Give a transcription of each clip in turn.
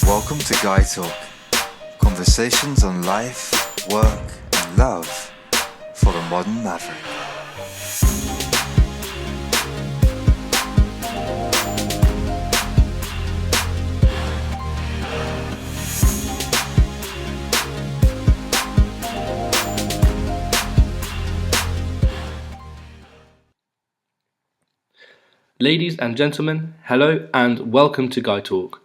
Welcome to Guy Talk, conversations on life, work, and love for the modern maverick. Ladies and gentlemen, hello and welcome to Guy Talk.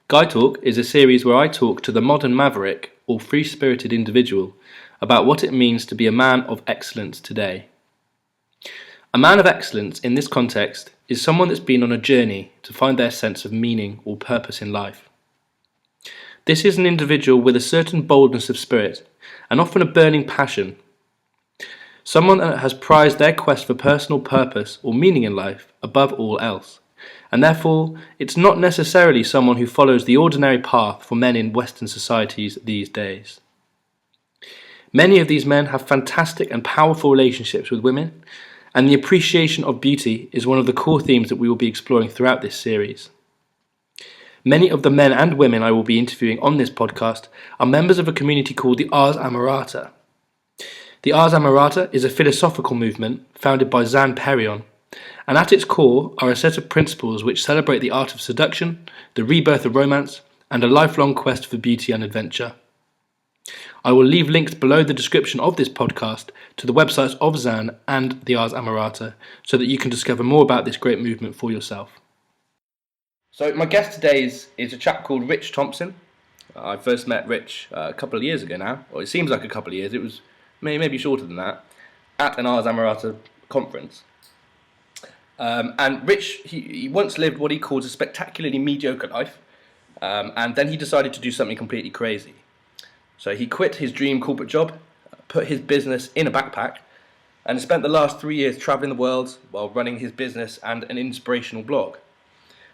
Guy Talk is a series where I talk to the modern maverick or free-spirited individual about what it means to be a man of excellence today. A man of excellence in this context is someone that's been on a journey to find their sense of meaning or purpose in life. This is an individual with a certain boldness of spirit and often a burning passion. Someone that has prized their quest for personal purpose or meaning in life above all else, and therefore it's not necessarily someone who follows the ordinary path for men in Western societies these days. Many of these men have fantastic and powerful relationships with women, and the appreciation of beauty is one of the core themes that we will be exploring throughout this series. Many of the men and women I will be interviewing on this podcast are members of a community called the Ars Amorata. The Ars Amorata is a philosophical movement founded by Zan Perion, and at its core are a set of principles which celebrate the art of seduction, the rebirth of romance, and a lifelong quest for beauty and adventure. I will leave links below the description of this podcast to the websites of Zan and the Ars Amorata so that you can discover more about this great movement for yourself. So my guest today is a chap called Rich Thompson. I first met Rich a couple of years ago now, or it seems like a couple of years. It was maybe shorter than that, at an Ars Amorata conference. And Rich, he once lived what he calls a spectacularly mediocre life, and then he decided to do something completely crazy. So he quit his dream corporate job, put his business in a backpack, and spent the last 3 years traveling the world while running his business and an inspirational blog.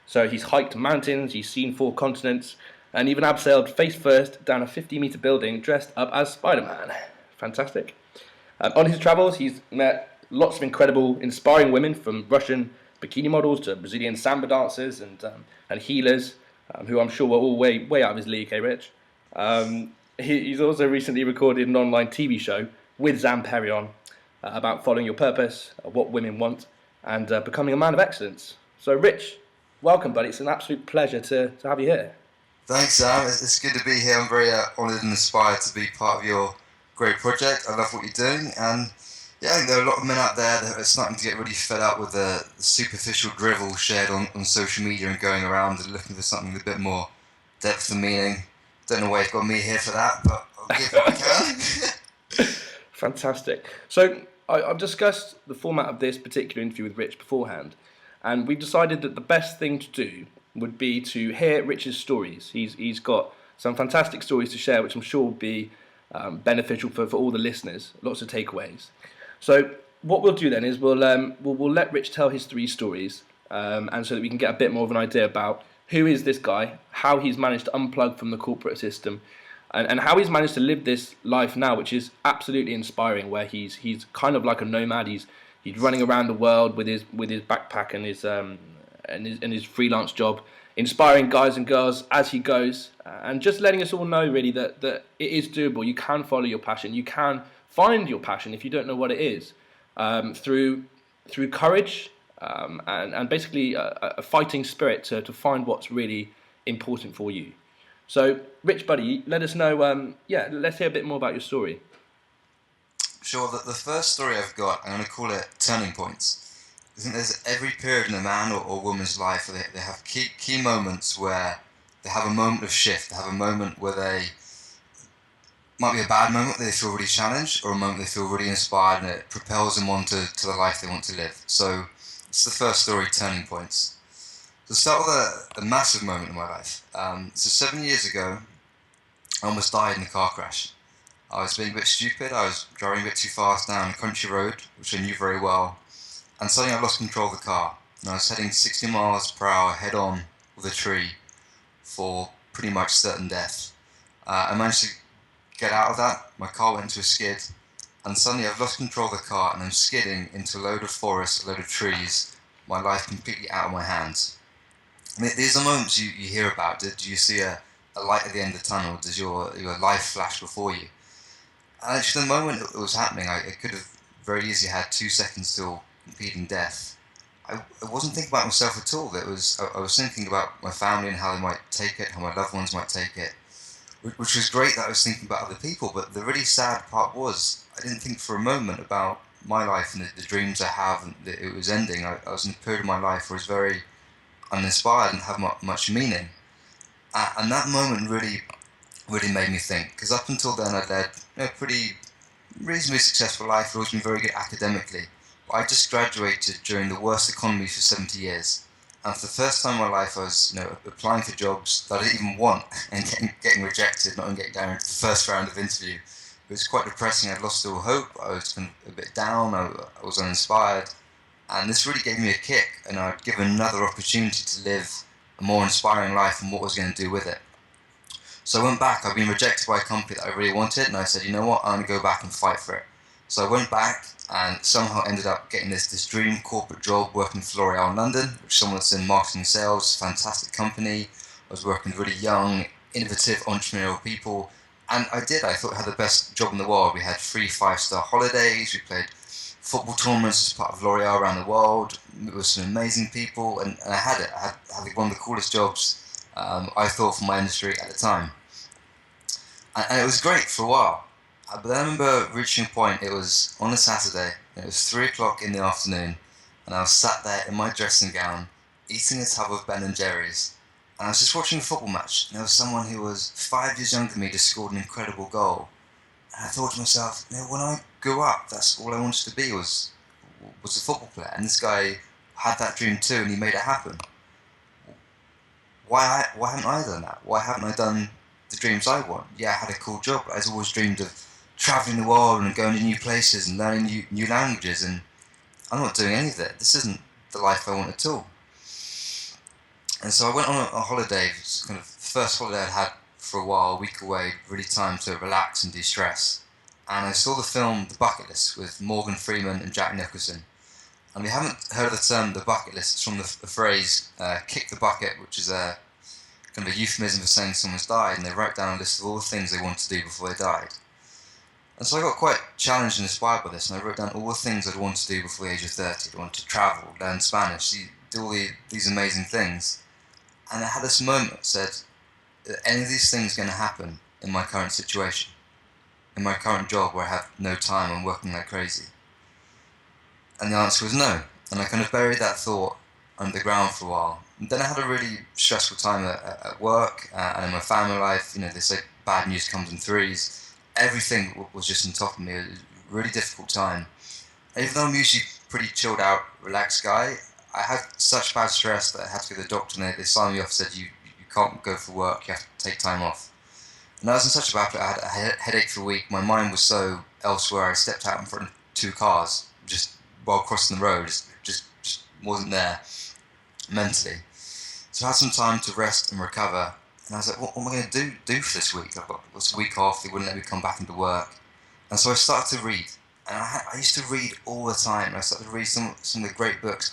So he's hiked mountains, he's seen 4 continents, and even abseiled face first down a 50-meter building dressed up as Spider-Man. Fantastic. On his travels, he's met lots of incredible, inspiring women, from Russian bikini models to Brazilian samba dancers and healers, who I'm sure were all way out of his league, Rich? He's also recently recorded an online TV show with Zan Perion about following your purpose, what women want, and becoming a man of excellence. So, Rich, welcome, buddy. It's an absolute pleasure to have you here. Thanks, Sam. It's good to be here. I'm very honoured and inspired to be part of your great project. I love what you're doing, and yeah, I think there are a lot of men out there that are starting to get really fed up with the superficial drivel shared on social media and going around and looking for something with a bit more depth and meaning. Don't know why you've got me here for that, but I'll give what I can. Fantastic. So I've discussed the format of this particular interview with Rich beforehand, and we've decided that the best thing to do would be to hear Rich's stories. He's got some fantastic stories to share, which I'm sure will be beneficial for all the listeners. Lots of takeaways. So what we'll do then is we'll let Rich tell his 3 stories, and so that we can get a bit more of an idea about who is this guy, how he's managed to unplug from the corporate system, and how he's managed to live this life now, which is absolutely inspiring. Where he's kind of like a nomad. He's running around the world with his backpack and his freelance job, inspiring guys and girls as he goes, and just letting us all know really that it is doable. You can follow your passion. You can find your passion if you don't know what it is, through courage and basically a fighting spirit to find what's really important for you. So, Rich, buddy, let us know. Let's hear a bit more about your story. Sure. The first story I've got, I'm going to call it turning points. I think there's every period in a man or woman's life where they have key moments where they have a moment of shift. They have a moment where they might be a bad moment where they feel really challenged, or a moment they feel really inspired and it propels them on to the life they want to live. So it's the first story, turning points. So start with a massive moment in my life. So 7 years ago, I almost died in a car crash. I was being a bit stupid. I was driving a bit too fast down a country road, which I knew very well. And suddenly I lost control of the car, and I was heading 60 miles per hour head on with a tree for pretty much certain death. I managed to get out of that. My car went into a skid, and suddenly I've lost control of the car and I'm skidding into a load of forest, a load of trees, my life completely out of my hands. I mean, these are moments you hear about. Do you see a light at the end of the tunnel? Does your life flash before you? And actually, the moment it was happening, I could have very easily had 2 seconds till impending death. I wasn't thinking about myself at all. I was thinking about my family and how they might take it, how my loved ones might take it, which was great that I was thinking about other people. But the really sad part was I didn't think for a moment about my life and the dreams I have and that it was ending. I was in a period of my life where I was very uninspired and have much meaning. And that moment really made me think because up until then I'd led a pretty reasonably successful life. I've always been very good academically. But I just graduated during the worst economy for 70 years. And for the first time in my life, I was, applying for jobs that I didn't even want and getting rejected, not even getting down to the first round of interview. It was quite depressing. I'd lost all hope. I was kind of a bit down. I was uninspired. And this really gave me a kick, and I'd given another opportunity to live a more inspiring life and what I was going to do with it. So I went back. I'd been rejected by a company that I really wanted, and I said, you know what, I'm going to go back and fight for it. So I went back and somehow ended up getting this dream corporate job working for L'Oreal in London, which is someone that's in marketing and sales, fantastic company. I was working with really young, innovative, entrepreneurial people, and I did. I thought I had the best job in the world. We had free 5-star holidays. We played football tournaments as part of L'Oreal around the world with some amazing people, and I had it. I had one of the coolest jobs I thought for my industry at the time. And it was great for a while. But then I remember reaching a point, it was on a Saturday, it was 3 o'clock in the afternoon, and I was sat there in my dressing gown, eating a tub of Ben and Jerry's, and I was just watching a football match, and there was someone who was 5 years younger than me just scored an incredible goal. And I thought to myself, when I grew up, that's all I wanted to be was a football player, and this guy had that dream too, and he made it happen. Why haven't I done that? Why haven't I done the dreams I want? Yeah, I had a cool job, but I've always dreamed of traveling the world and going to new places and learning new languages, and I'm not doing any of it. This isn't the life I want at all. And so I went on a holiday, it was kind of the first holiday I'd had for a while, a week away, really time to relax and de-stress. And I saw the film The Bucket List with Morgan Freeman and Jack Nicholson. And we haven't heard of the term the bucket list. It's from the phrase kick the bucket, which is a kind of a euphemism for saying someone's died, and they wrote down a list of all the things they wanted to do before they died. And so I got quite challenged and inspired by this, and I wrote down all the things I'd want to do before the age of 30. I wanted to travel, learn Spanish, do all these amazing things. And I had this moment that said, are any of these things going to happen in my current situation? In my current job where I have no time, I'm working like crazy? And the answer was no. And I kind of buried that thought under the ground for a while. And then I had a really stressful time at work and in my family life. They say bad news comes in threes. Everything was just on top of me. It was a really difficult time. And even though I'm usually a pretty chilled out, relaxed guy, I had such bad stress that I had to go to the doctor, and they signed me off and said, you can't go for work, you have to take time off. And I was in such a bad place. I had a headache for a week. My mind was so elsewhere. I stepped out in front of 2 cars just while crossing the road. Just wasn't there mentally. So I had some time to rest and recover. And I was like, what am I going to do for this week? I've got this week off. They wouldn't let me come back into work. And so I started to read. And I used to read all the time. I started to read some of the great books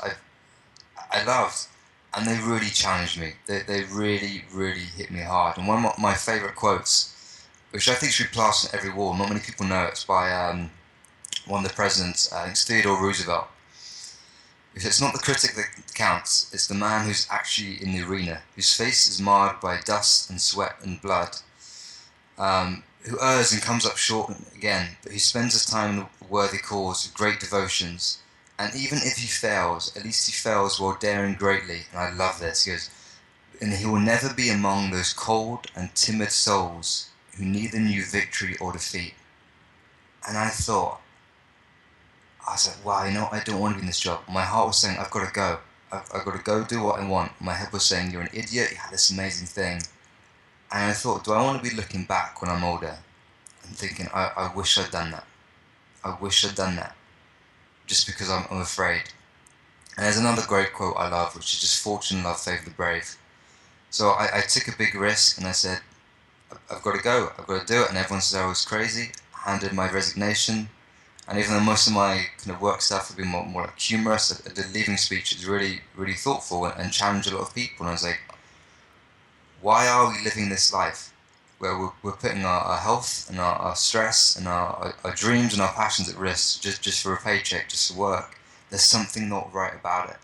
I loved. And they really challenged me. They really, really hit me hard. And one of my favourite quotes, which I think should be plastered on every wall, not many people know, it's by one of the presidents, I think it's Theodore Roosevelt. If it's not the critic that counts, it's the man who's actually in the arena, whose face is marred by dust and sweat and blood, who errs and comes up short again, but who spends his time in a worthy cause with great devotions. And even if he fails, at least he fails while daring greatly. And I love this. He goes, and he will never be among those cold and timid souls who neither knew victory or defeat. And I was like, wow, I don't want to be in this job. My heart was saying, I've got to go. I've got to go do what I want. My head was saying, you're an idiot, you had this amazing thing. And I thought, do I want to be looking back when I'm older and thinking, I wish I'd done that. I wish I'd done that. Just because I'm afraid. And there's another great quote I love, which is just fortune and love favour the brave. So I took a big risk and I said, I've got to go, I've got to do it. And everyone says I was crazy. I handed my resignation, And even though most of my kind of work stuff would be more like humorous, the leaving speech is really, really thoughtful and challenged a lot of people. And I was like, why are we living this life where we're putting our health and our stress and our dreams and our passions at risk just for a paycheck, just for work? There's something not right about it.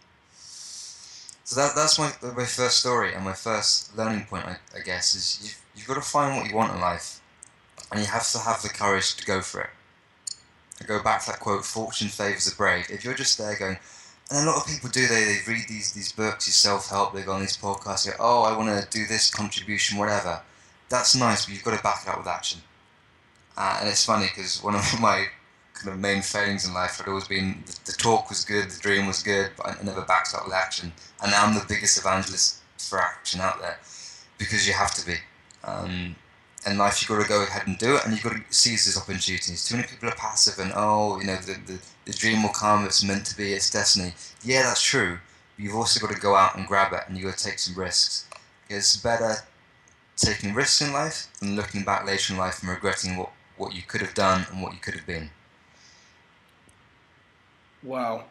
So that's my first story and my first learning point, I guess, is you've got to find what you want in life, and you have to have the courage to go for it. I go back to that quote, fortune favours the brave. If you're just there going, and a lot of people do, they read these books, these self-help, they go on these podcasts, they go, oh, I want to do this contribution, whatever. That's nice, but you've got to back it up with action. And it's funny, because one of my kind of main failings in life had always been the talk was good, the dream was good, but I never backed it up with action. And now I'm the biggest evangelist for action out there, because you have to be. In life, you've got to go ahead and do it, and you've got to seize these opportunities. Too many people are passive and, the dream will come, it's meant to be, it's destiny. Yeah, that's true, but you've also got to go out and grab it, and you've got to take some risks. It's better taking risks in life than looking back later in life and regretting what you could have done and what you could have been. Wow.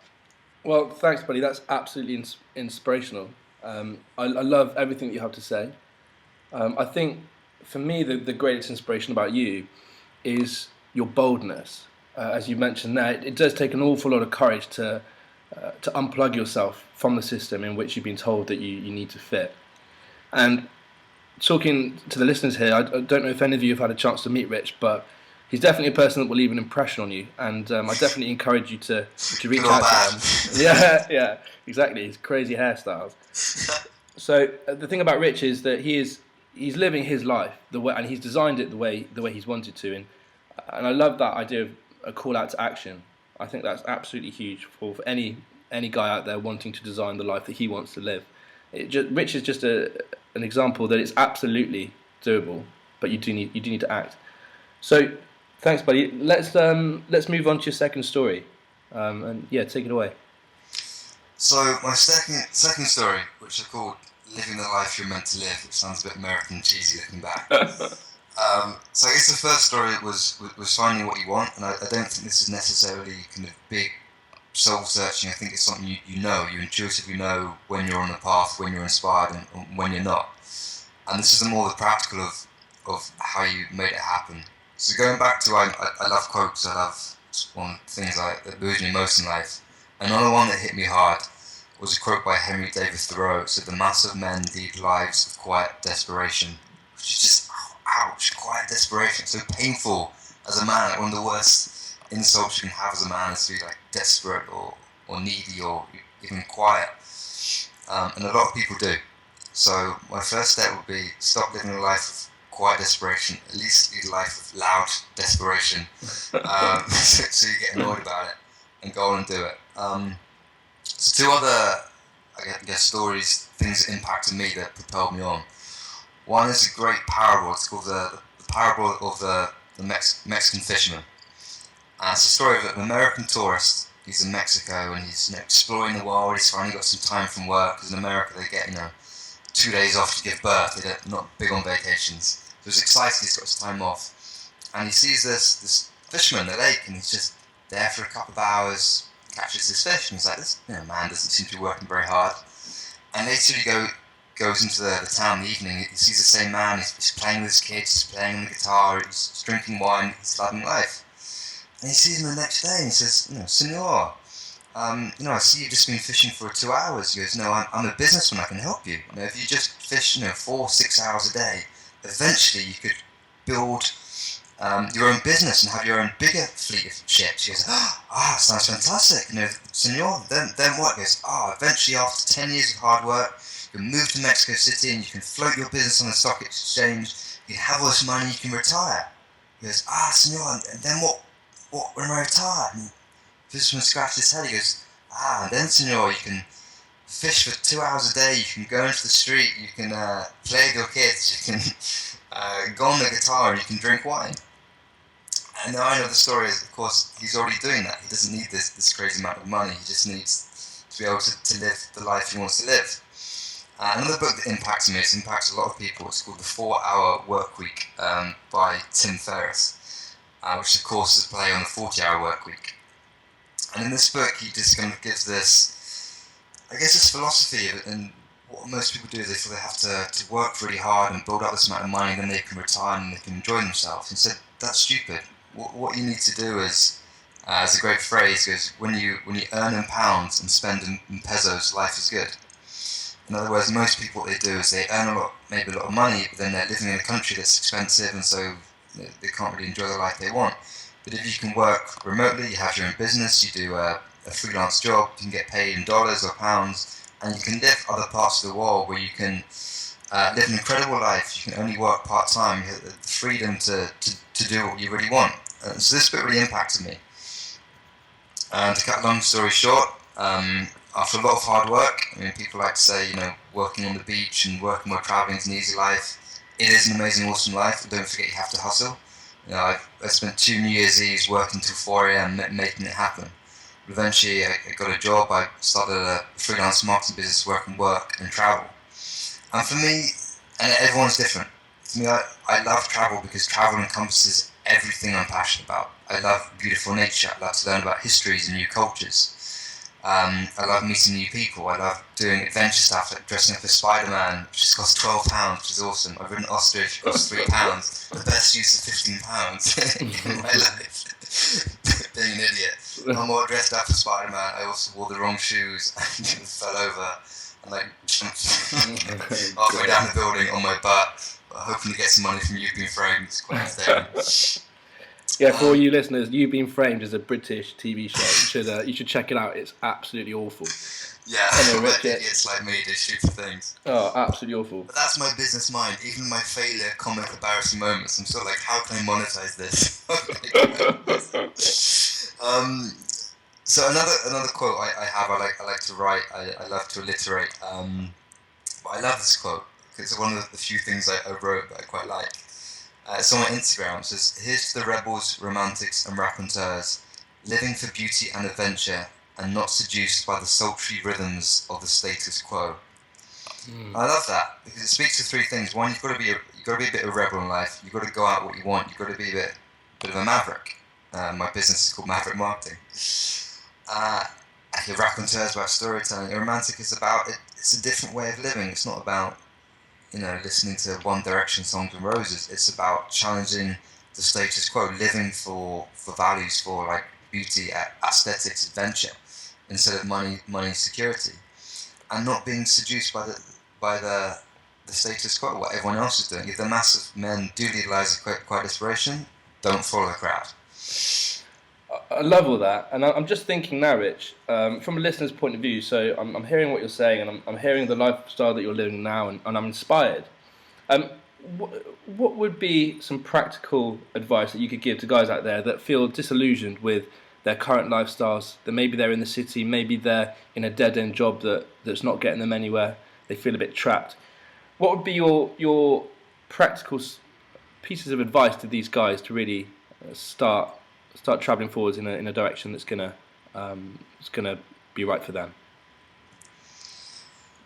Well, thanks, buddy. That's absolutely inspirational. I love everything that you have to say. I think, for me, the greatest inspiration about you is your boldness. As you mentioned there, it does take an awful lot of courage to unplug yourself from the system in which you've been told that you need to fit. And talking to the listeners here, I don't know if any of you have had a chance to meet Rich, but he's definitely a person that will leave an impression on you, and I definitely encourage you to reach out to him. Yeah, exactly. His crazy hairstyles. So the thing about Rich is that he's living his life the way, and he's designed it the way he's wanted to, and I love that idea of a call out to action. I think that's absolutely huge for any guy out there wanting to design the life that he wants to live. Rich is just an example that it's absolutely doable, but you do need to act. So, thanks, buddy. Let's move on to your second story, and yeah, take it away. So my second story, which I called "Living the Life You're Meant to Live," which sounds a bit American and cheesy looking back. So I guess the first story was finding what you want, and I don't think this is necessarily kind of big soul searching. I think it's something you intuitively know when you're on the path, when you're inspired, and when you're not. And this is more the practical of how you made it happen. So going back to I love quotes. I love one of the things that moves me most in life. Another one that hit me hard was a quote by Henry David Thoreau. It said, "The mass of men lead lives of quiet desperation," which is just ouch, quiet desperation. So painful as a man. Like one of the worst insults you can have as a man is to be like desperate or needy or even quiet. And a lot of people do. So my first step would be stop living a life of quiet desperation. At least lead a life of loud desperation. So you get annoyed about it and go on and do it. So two other, I guess, stories, things that impacted me that propelled me on. One is a great parable. It's called the parable of the Mexican fisherman. And it's a story of an American tourist. He's in Mexico and he's exploring the world. He's finally got some time from work, because in America they get 2 days off to give birth. They're not big on vacations. So he's excited. He's got some time off, and he sees this fisherman in the lake, and he's just there for a couple of hours, catches this fish, and he's like, this man doesn't seem to be working very hard. And later he goes into the town in the evening. He sees the same man. He's playing with his kids. He's playing on the guitar. He's drinking wine. He's loving life. And he sees him the next day, and he says, "Senor, I see you've just been fishing for 2 hours." He goes, "No, I'm a businessman. I can help you. If you just fish, 4-6 hours a day, eventually you could build your own business and have your own bigger fleet of ships." He goes, "Sounds fantastic. Senor, then what?" He goes, "Eventually after 10 years of hard work, you can move to Mexico City and you can float your business on the stock exchange. You can have all this money, you can retire." He goes, "Senor, and then what when I retire?" And the fisherman scratched his head. He goes, "And then, senor, you can fish for 2 hours a day, you can go into the street, you can play with your kids, you can go on the guitar, and you can drink wine." And now I know the story is, of course, he's already doing that. He doesn't need this crazy amount of money. He just needs to be able to live the life he wants to live. Another book that impacts me, it impacts a lot of people, it's called The 4 Hour Work Week by Tim Ferriss. which of course is a play on the 40-hour work week. And in this book, he just kind of gives this, I guess, this philosophy of it, and what most people do is they feel they have to work really hard and build up this amount of money, and then they can retire and they can enjoy themselves. He said, that's stupid. What you need to do is, as a great phrase goes, when you earn in pounds and spend in pesos, life is good. In other words, most people, what they do is they earn maybe a lot of money, but then they're living in a country that's expensive, and so they can't really enjoy the life they want. But if you can work remotely, you have your own business, you do a freelance job, you can get paid in dollars or pounds, and you can live other parts of the world where you can live an incredible life. You can only work part-time. You have the freedom to do what you really want. So this book really impacted me. And to cut a long story short, after a lot of hard work, I mean, people like to say, working on the beach and working while traveling is an easy life. It is an amazing, awesome life, but don't forget you have to hustle. I spent 2 New Year's Eves working till 4 a.m. making it happen. But eventually I got a job. I started a freelance marketing business where I can work and travel. And for me, and everyone's different. For me, I love travel because travel encompasses everything I'm passionate about. I love beautiful nature. I love to learn about histories and new cultures. I love meeting new people. I love doing adventure stuff like dressing up as Spider-Man, which just costs £12, which is awesome. I've ridden ostrich, which costs £3. The best use of £15 in my life. Being an idiot. I'm all dressed up as Spider-Man. I also wore the wrong shoes and fell over and jumped halfway down the building on my butt, hoping to get some money from You've Been Framed. It's quite insane. Yeah, for all you listeners, You've Been Framed is a British TV show. You should check it out. It's absolutely awful. Yeah, anyway, idiots like me do stupid things. Oh, absolutely awful. But that's my business mind. Even my failure, comic, embarrassing moments, I'm sort of like, how can I monetize this? So another quote I have. I like to write. I love to alliterate. But I love this quote because it's one of the few things I wrote that I quite like. It's on my Instagram. It says, "Here's to the rebels, romantics, and raconteurs, living for beauty and adventure, and not seduced by the sultry rhythms of the status quo." I love that because it speaks to 3 things. One, you've got to be a bit of a rebel in life. You've got to go out what you want. You've got to be a bit of a maverick. My business is called Maverick Marketing. A raconteur is about storytelling. A romantic is about it. It's a different way of living. It's not about listening to One Direction songs and roses. It's about challenging the status quo, living for values, for like beauty, aesthetics, adventure, instead of money, security, and not being seduced by the status quo, what everyone else is doing. If the mass of men do utilize quite inspiration, don't follow the crowd. I love all that, and I'm just thinking now, Rich, from a listener's point of view. So I'm hearing what you're saying, and I'm hearing the lifestyle that you're living now, and I'm inspired. What would be some practical advice that you could give to guys out there that feel disillusioned with their current lifestyles? That maybe they're in the city, maybe they're in a dead-end job that's not getting them anywhere. They feel a bit trapped. What would be your practical pieces of advice to these guys to really start travelling forwards in a direction that's gonna be right for them?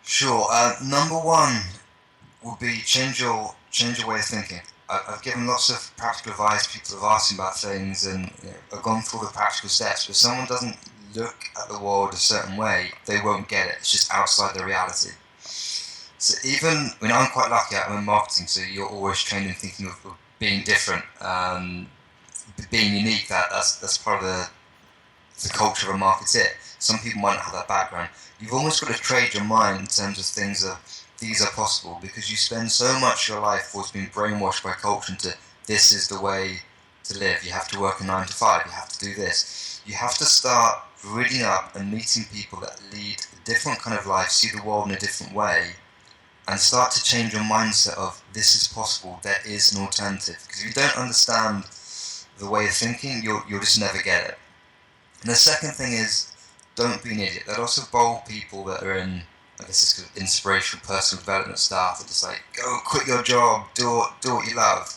Sure. Number 1 would be change your way of thinking. I've given lots of practical advice. People have asked me about things, and I've gone through the practical steps. But if someone doesn't look at the world a certain way, they won't get it. It's just outside their reality. So I'm quite lucky. I'm in marketing, so you're always trained in thinking of being different. Being unique, that's part of the culture of a marketer. Some people might not have that background. You've almost got to trade your mind in terms of things that these are possible, because you spend so much of your life what's been brainwashed by culture into this is the way to live. You have to work a 9 to 5. You have to do this. You have to start reading up and meeting people that lead a different kind of life, see the world in a different way, and start to change your mindset of this is possible. There is an alternative. Because if you don't understand the way of thinking, you'll just never get it. And the second thing is, don't be an idiot. There are lots of bold people that are in, I guess it's kind of inspirational personal development stuff that just like, go quit your job, do what you love.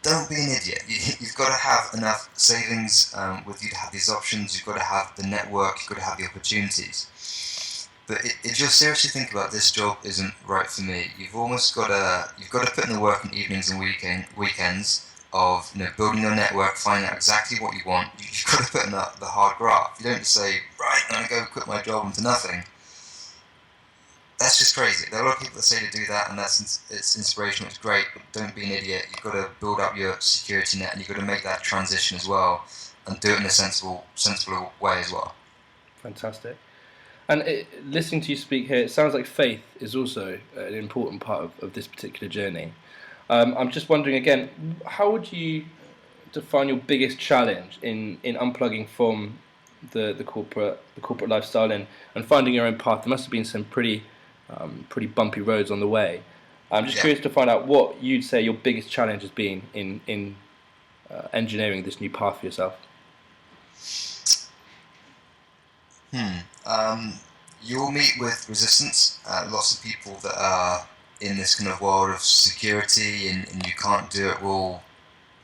Don't be an idiot. You've got to have enough savings with you to have these options. You've got to have the network. You've got to have the opportunities. But if you're seriously thinking about this job isn't right for me, you've got to put in the work on evenings and weekends. of building your network, finding out exactly what you want. You've got to put in the hard graft. You don't just say, right, I'm going to go quit my job into nothing. That's just crazy. There are a lot of people that say to do that, and it's inspirational, it's great, but don't be an idiot. You've got to build up your security net, and you've got to make that transition as well, and do it in a sensible way as well. Fantastic. And listening to you speak here, it sounds like faith is also an important part of this particular journey. I'm just wondering again, how would you define your biggest challenge in unplugging from the corporate lifestyle and finding your own path? There must have been some pretty bumpy roads on the way. I'm just curious to find out what you'd say your biggest challenge has been in engineering this new path for yourself. You'll meet with resistance. Lots of people that are in this kind of world of security and you can't do it will,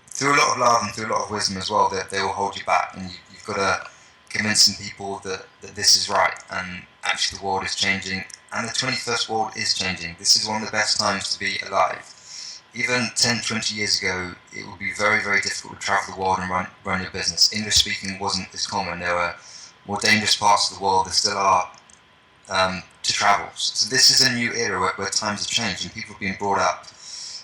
through a lot of love and through a lot of wisdom as well, that they will hold you back, and you've got to convince people that this is right, and actually the world is changing, and the 21st world is changing. This is one of the best times to be alive. Even 10, 20 years ago, it would be very, very difficult to travel the world and run your business. English speaking wasn't as common. There were more dangerous parts of the world, there still are, to travel. So this is a new era where times have changed, and people have been brought up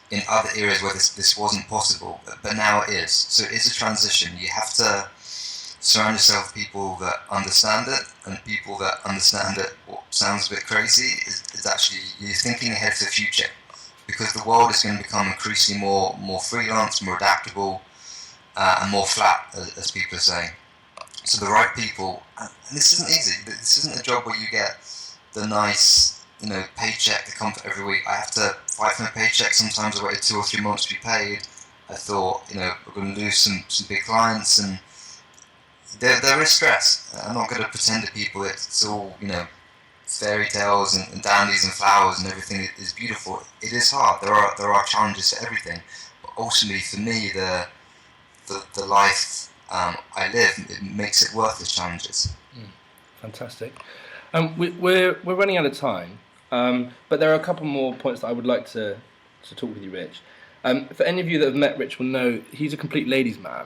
in other areas where this wasn't possible, but now it is. So it is a transition. You have to surround yourself with people that understand it, and people that understand it, what sounds a bit crazy, is actually you're thinking ahead for the future, because the world is going to become increasingly more freelance, more adaptable, and more flat, as people are saying. So the right people, and this isn't easy. This isn't a job where you get the nice, paycheck that comes every week. I have to fight for my paycheck. Sometimes I waited 2 or 3 months to be paid. I thought, we're going to lose some big clients, and there is stress. I'm not going to pretend to people it's all, fairy tales and dandies and flowers and everything is beautiful. It is hard. There are challenges to everything, but ultimately for me, the life I live, it makes it worth the challenges. Fantastic. We're running out of time, but there are a couple more points that I would like to talk with you, Rich. For any of you that have met Rich will know he's a complete ladies' man.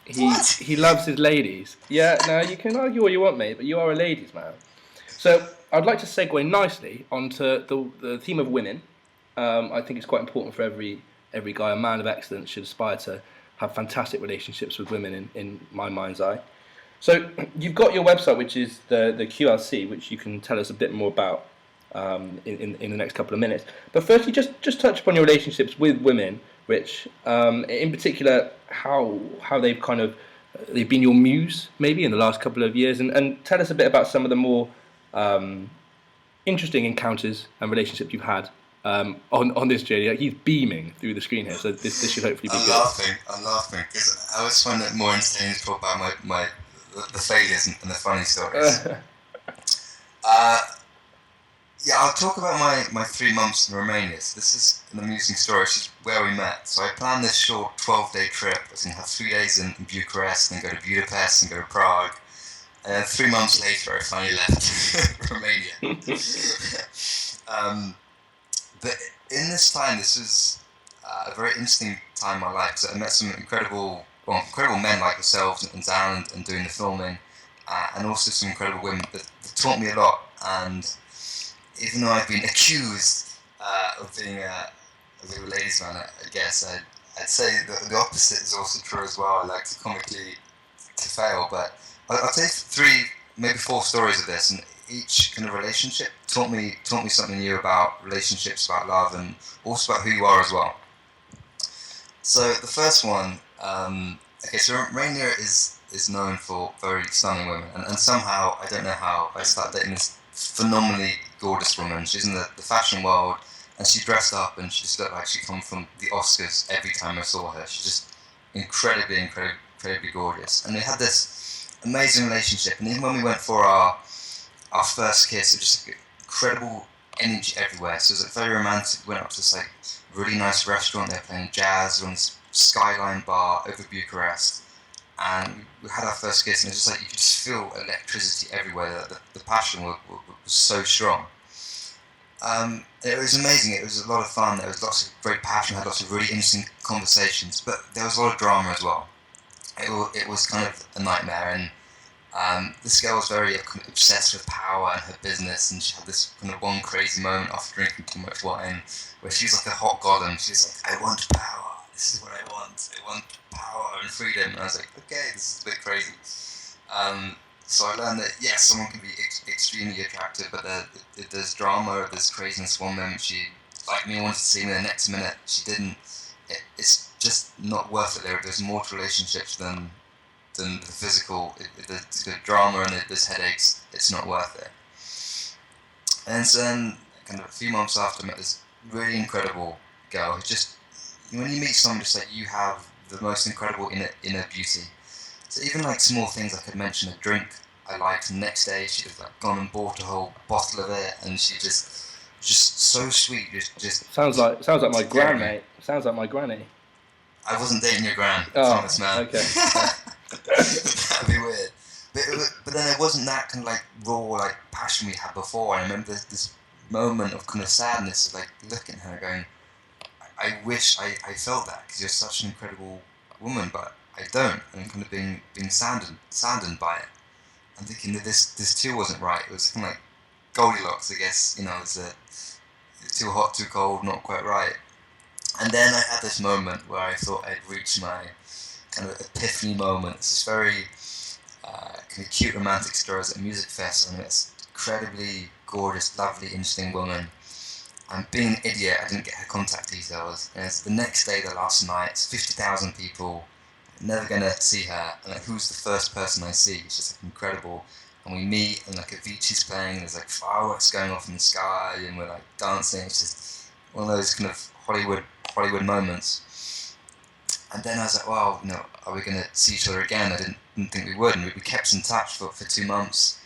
He loves his ladies. Yeah, now you can argue what you want, mate, but you are a ladies' man. So I'd like to segue nicely onto the theme of women. I think it's quite important for every guy, a man of excellence, should aspire to have fantastic relationships with women in my mind's eye. So you've got your website, which is the QLC, which you can tell us a bit more about in the next couple of minutes. But firstly, just touch upon your relationships with women, Rich. In particular, how they've they've been your muse maybe in the last couple of years, and tell us a bit about some of the more interesting encounters and relationships you've had on this journey. Like, he's beaming through the screen here, so this should hopefully be good. I'm laughing because I always find it more entertaining to talk about the failures and the funny stories. I'll talk about my 3 months in Romania. So this is an amusing story. This is where we met. So I planned this short 12-day trip. I was going to have 3 days in Bucharest, and then go to Budapest and go to Prague. And then 3 months later, I finally left Romania. But in this time, this was a very interesting time in my life, because I met some incredible men like yourselves and Dan, and doing the filming, and also some incredible women that taught me a lot. And even though I've been accused of being a ladies' man, I guess I'd say that the opposite is also true as well. I like to comically to fail, but I'll tell you 3, maybe 4 stories of this, and each kind of relationship taught me something new about relationships, about love, and also about who you are as well. So the first one, so Romania is known for very stunning women, and somehow, I don't know how, I started dating this phenomenally gorgeous woman. She's in the fashion world, and she dressed up, and she just looked like she'd come from the Oscars every time I saw her. She's just incredibly gorgeous. And we had this amazing relationship, and even when we went for our first kiss, it was just like incredible energy everywhere. So it was like very romantic. We went up to this really nice restaurant. They were playing jazz on this skyline bar over Bucharest, and we had our first kiss, and it was just like you could just feel electricity everywhere. The passion was so strong. It was amazing. It was a lot of fun. There was lots of great passion. We had lots of really interesting conversations, but there was a lot of drama as well. It was kind of a nightmare, and this girl was very kind of obsessed with power and her business, and she had this kind of one crazy moment after drinking too much wine, where she was like a hot golem. She was like, "I want power. This is what I want. I want power and freedom." And I was like, "Okay, this is a bit crazy." Um, so I learned that yes, someone can be extremely attractive, but there's drama, there's craziness. One moment she liked me, wanted to see me, the next minute she didn't. It's just not worth it. There's more to relationships than the physical. The drama and there's headaches. It's not worth it. And so then, kind of a few months after, I met this really incredible girl. Who just when you meet someone, just like you have the most incredible inner beauty. So even like small things, like I mentioned a drink I liked, and the next day she'd have like gone and bought a whole bottle of it, and she just so sweet, just Sounds like my took care gran, of me. mate. Sounds like my granny. I wasn't dating your gran, I Oh, promise, man. okay. That'd be weird. But then it wasn't that kind of like raw like passion we had before. I remember this moment of kind of sadness, of like looking at her going, I wish I felt that, because you're such an incredible woman, but I don't, and kind of being saddened by it. I'm thinking that this too wasn't right. It was kind of like Goldilocks, I guess. It's too hot, too cold, not quite right. And then I had this moment where I thought I'd reached my kind of epiphany moment. It's this very kind of cute romantic story. I was at a music fest, and this incredibly gorgeous, lovely, interesting woman. And being an idiot, I didn't get her contact details. And it's the next day, the last night, it's 50,000 people. I'm never gonna see her. And like, who's the first person I see? It's just like incredible. And we meet, and like Avicii's playing. And there's like fireworks going off in the sky, and we're like dancing. It's just one of those kind of Hollywood moments. And then I was like, well, are we gonna see each other again? I didn't think we would, and we kept in touch for 2 months.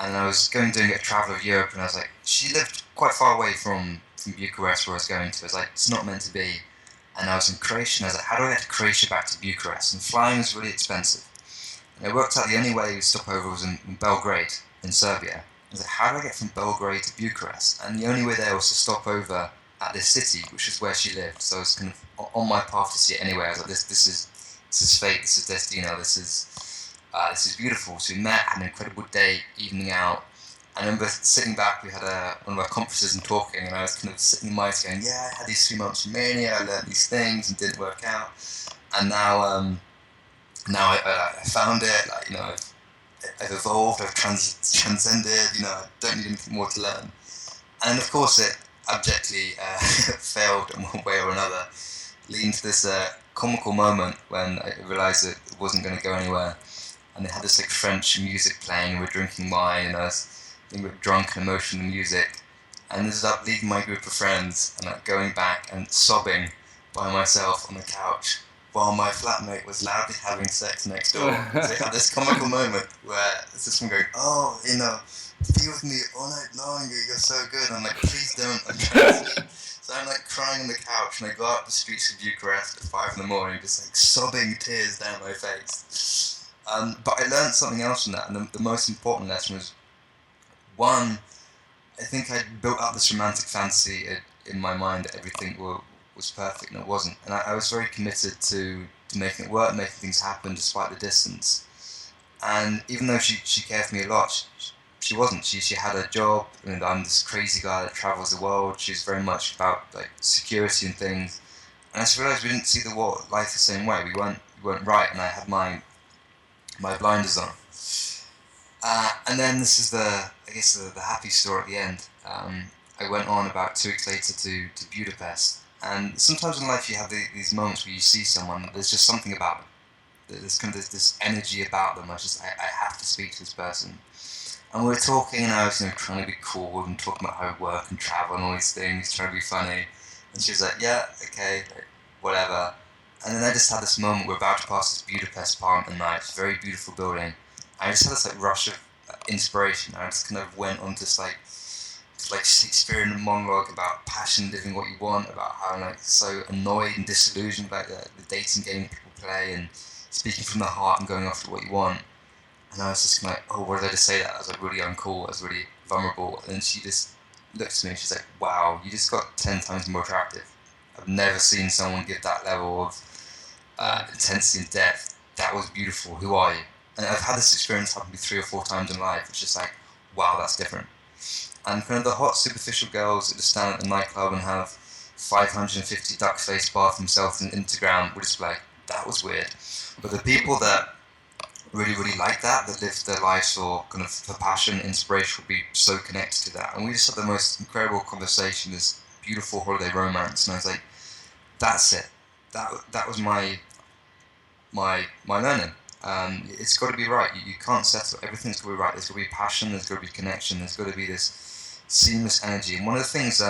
And I was doing a travel of Europe, and I was like, she lived quite far away from Bucharest, where I was going to. I was like, it's not meant to be. And I was in Croatia, and I was like, how do I get to Croatia back to Bucharest? And flying was really expensive. And it worked out the only way to stop over was in Belgrade, in Serbia. I was like, how do I get from Belgrade to Bucharest? And the only way there was to stop over at this city, which is where she lived. So I was kind of on my path to see it anyway. I was like, this is fate, this is destino, this is beautiful. So we met, had an incredible day, evening out. I remember sitting back, we had one of our conferences and talking, and I was kind of sitting in my mind going, yeah, I had these 3 months in Romania, I learned these things and didn't work out. And now I found it, like, I've evolved, I've transcended, I don't need anything more to learn. And of course it abjectly failed in one way or another, leading to this comical moment when I realised that it wasn't going to go anywhere. And they had this like French music playing, and we're drinking wine, and I was being a bit drunk and emotional music. And this is up leaving my group of friends and like going back and sobbing by myself on the couch while my flatmate was loudly having sex next door. So they had this comical moment where it's just someone going, oh, be with me all night long, you're so good. And I'm like, please don't, I'm trying to sleep. So I'm like crying on the couch, and I go out the streets of Bucharest at 5 in the morning, just like sobbing tears down my face. But I learned something else from that, and the most important lesson was, one, I think I built up this romantic fantasy in my mind that everything was perfect, and it wasn't. And I was very committed to making it work, making things happen despite the distance. And even though she cared for me a lot, she wasn't. She had a job, and I'm this crazy guy that travels the world. She was very much about like security and things. And I just realised we didn't see the life the same way. We weren't right, and I had my blinders on. And then this is the happy story at the end. I went on about 2 weeks later to Budapest. And sometimes in life you have these moments where you see someone, there's just something about them. There's kind of this energy about them. I have to speak to this person. And we were talking, and I was trying to be cool and talking about how I work and travel and all these things, trying to be funny. And she was like, yeah, okay, whatever. And then I just had this moment, we're about to pass this Budapest Parliament night, it's a very beautiful building. I just had this like rush of inspiration. I just kind of went on this like Shakespearean monologue about passion, living what you want, about how I'm like so annoyed and disillusioned about the dating game people play, and speaking from the heart and going after what you want. And I was just like, oh, what did I just say that? I was like really uncool, I was really vulnerable. And then she just looks at me and she's like, wow, you just got 10 times more attractive. I've never seen someone give that level of intensity and depth. That was beautiful. Who are you? And I've had this experience happen to me 3 or 4 times in life. It's just like, wow, that's different. And kind of the hot, superficial girls that just stand at the nightclub and have 550 duck face bath themselves on Instagram, would just be like, that was weird. But the people that really, really like that live their lives for kind of for passion, inspiration, will be so connected to that. And we just had the most incredible conversation, this beautiful holiday romance, and I was like, that's it. That was my learning. It's got to be right. You can't settle. Everything's got to be right. There's got to be passion. There's got to be connection. There's got to be this seamless energy. And one of the things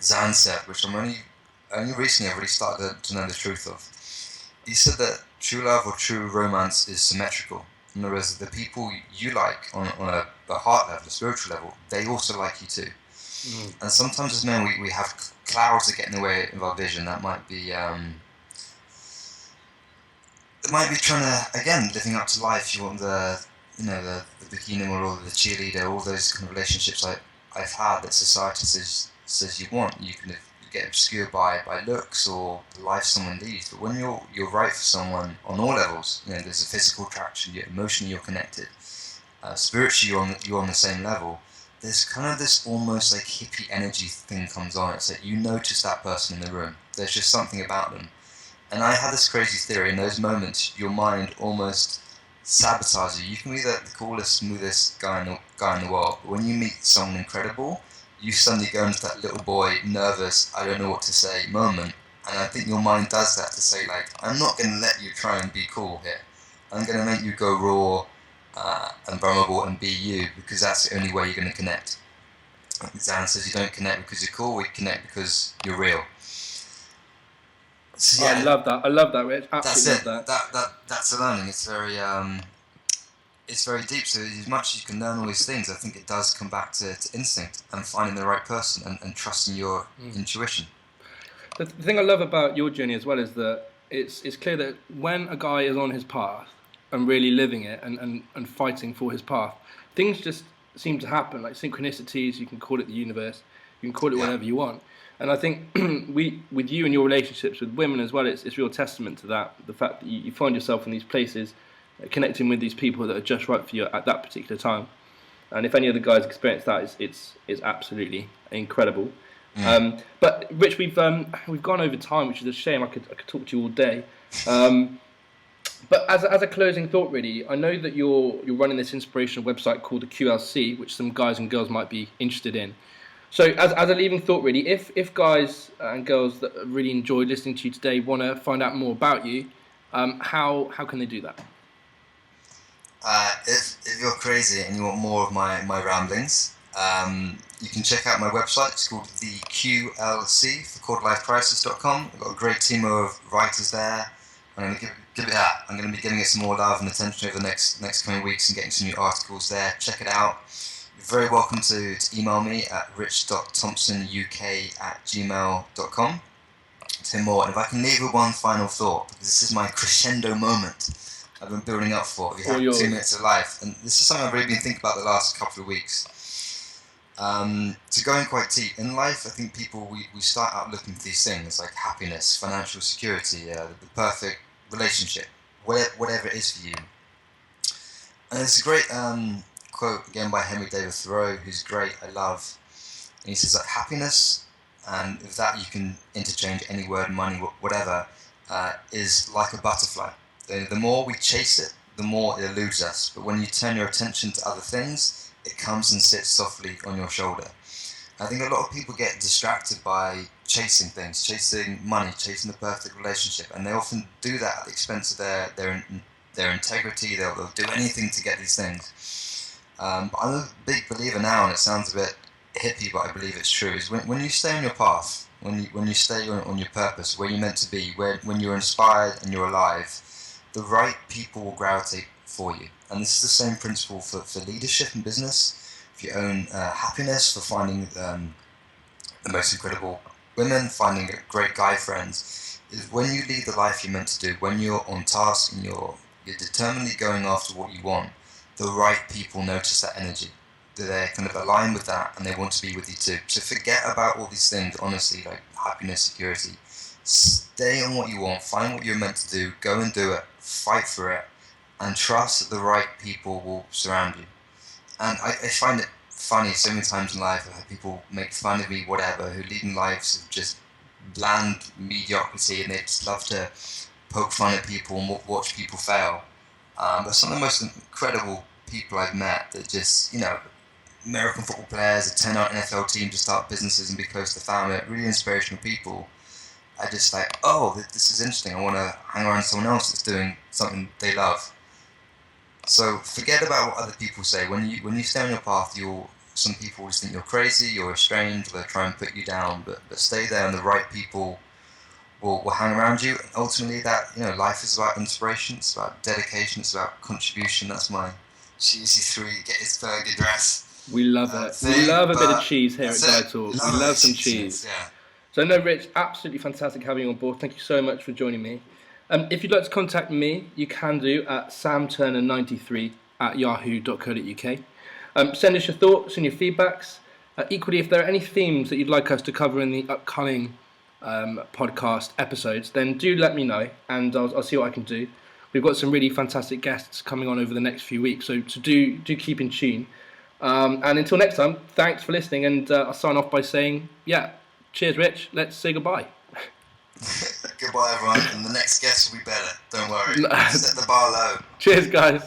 Zan said, which only recently I've really started to know the truth of. He said that true love or true romance is symmetrical. In other words, the people you like on a heart level, a spiritual level, they also like you too. And sometimes as men, we have clouds that get in the way of our vision. That might be trying to, again, living up to life. You want the bikini model, or the cheerleader, all those kind of relationships I've had that society says you want. You can get obscured by looks or the life someone leads. But when you're right for someone on all levels, there's a physical attraction, you're emotionally you're connected, spiritually you're on the same level. There's kind of this almost like hippie energy thing comes on. It's like you notice that person in the room. There's just something about them. And I had this crazy theory. In those moments, your mind almost sabotages you. You can be the coolest, smoothest guy in the world, but when you meet someone incredible, you suddenly go into that little boy, nervous, I don't know what to say moment. And I think your mind does that to say, like, I'm not going to let you try and be cool here. I'm going to make you go raw and vulnerable and be you, because that's the only way you're going to connect. Like Zan says, you don't connect because you're cool, we connect because you're real. So, yeah, I love that, Rich. Absolutely love that. That's a learning. It's very deep. So as much as you can learn all these things, I think it does come back to instinct and finding the right person and trusting your intuition. The thing I love about your journey as well is that it's clear that when a guy is on his path and really living it and fighting for his path, things just seem to happen, like synchronicities. You can call it the universe, you can call it whatever you want. And I think with you and your relationships with women as well, it's real testament to that. The fact that you find yourself in these places, connecting with these people that are just right for you at that particular time. And if any of the guys experience that, it's absolutely incredible. But Rich, we've gone over time, which is a shame. I could talk to you all day. But as a closing thought, really, I know that you're running this inspirational website called the QLC, which some guys and girls might be interested in. So as a leaving thought, really, if guys and girls that really enjoyed listening to you today want to find out more about you, how can they do that? If you're crazy and you want more of my ramblings, you can check out my website. It's called the QLC for quarterlifecrisis.com. I've got a great team of writers there. I'm going to give it that. I'm going to be giving it some more love and attention over the next coming weeks and getting some new articles there. Check it out. You're very welcome to email me at rich.thompsonuk@gmail.com to hear more. And if I can leave with one final thought, because this is my crescendo moment I've been building up for. We have 2 minutes of life, and this is something I've really been thinking about the last couple of weeks. To go in quite deep in life, I think people we start out looking for these things like happiness, financial security, the perfect relationship, whatever it is for you. And there's a great quote again by Henry David Thoreau, who's great. I love, and he says that happiness, and with that you can interchange any word, money, whatever, is like a butterfly. The more we chase it, the more it eludes us. But when you turn your attention to other things, it comes and sits softly on your shoulder. I think a lot of people get distracted by chasing things, chasing money, chasing the perfect relationship, and they often do that at the expense of their integrity. They'll do anything to get these things. But I'm a big believer now, and it sounds a bit hippie, but I believe it's true, is when you stay on your path, when you stay on your purpose, where you're meant to be, when you're inspired and you're alive, the right people will gravitate for you. And this is the same principle for leadership and business. If you own happiness, for finding the most incredible women, finding great guy friends, is when you lead the life you're meant to do, when you're on task and you're determinedly going after what you want, the right people notice that energy. Do they kind of align with that and they want to be with you too? So forget about all these things, honestly, like happiness, security. Stay on what you want, find what you're meant to do, go and do it, fight for it, and trust that the right people will surround you. And I find it funny so many times in life. I've had people make fun of me, whatever, who lead lives of just bland mediocrity, and they just love to poke fun at people and watch people fail. But some of the most incredible people I've met that just, American football players, a 10 out NFL team to start businesses and be close to family, really inspirational people. I just like, oh, this is interesting. I want to hang around someone else that's doing something they love. So forget about what other people say. When you stay on your path, some people just think you're crazy, you're strange, they'll try and put you down. But stay there, and the right people will hang around you. And ultimately, that life is about inspiration. It's about dedication. It's about contribution. That's my cheesy three. Get his burger dress. We love it. We love a bit of cheese here at Guy Talk. We love some cheese. Yeah. So no, Rich, absolutely fantastic having you on board. Thank you so much for joining me. If you'd like to contact me, you can do at samturner93@yahoo.co.uk. Send us your thoughts and your feedbacks. Equally, if there are any themes that you'd like us to cover in the upcoming podcast episodes, then do let me know, and I'll see what I can do. We've got some really fantastic guests coming on over the next few weeks, so do keep in tune. And until next time, thanks for listening, and I'll sign off by saying, cheers, Rich. Let's say goodbye. Goodbye, everyone. And the next guest will be better. Don't worry. Set the bar low. Cheers, guys.